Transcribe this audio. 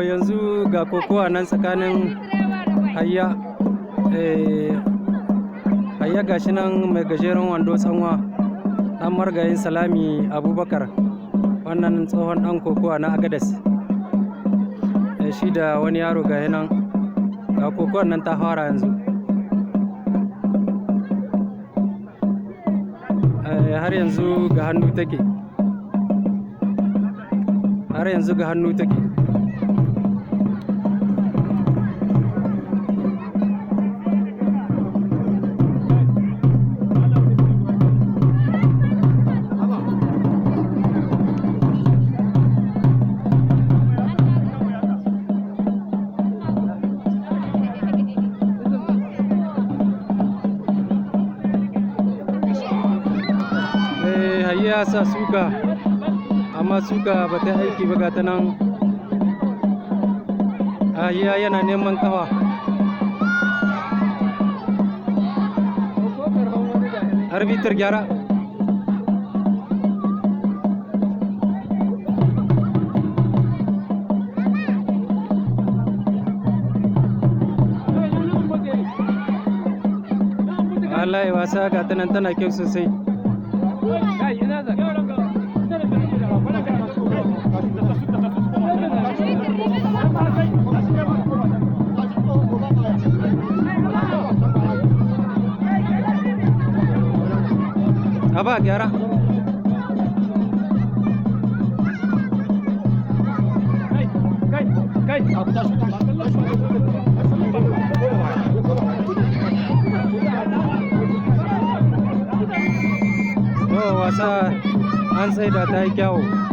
yanzu ga kokowa nan tsakanin hayya hayya gashi nan mai gajeren wando tsanwa dan margayin Salami Abubakar, wannan tsohon dan kokowa na Agadas, shi da wani yaro ga nan ga kokowar nan ta fara yanzu. Har yanzu ga hannu take, har yanzu ga hannu take. Ya sa suka amma suka ba ta aiki ba, ga ta nan yana neman kawa. Arbitar gyara. Wallahi wasa ga ta nan tana kyau sosai. Aba gyara. Wasa an tsaida ta yi kyawu.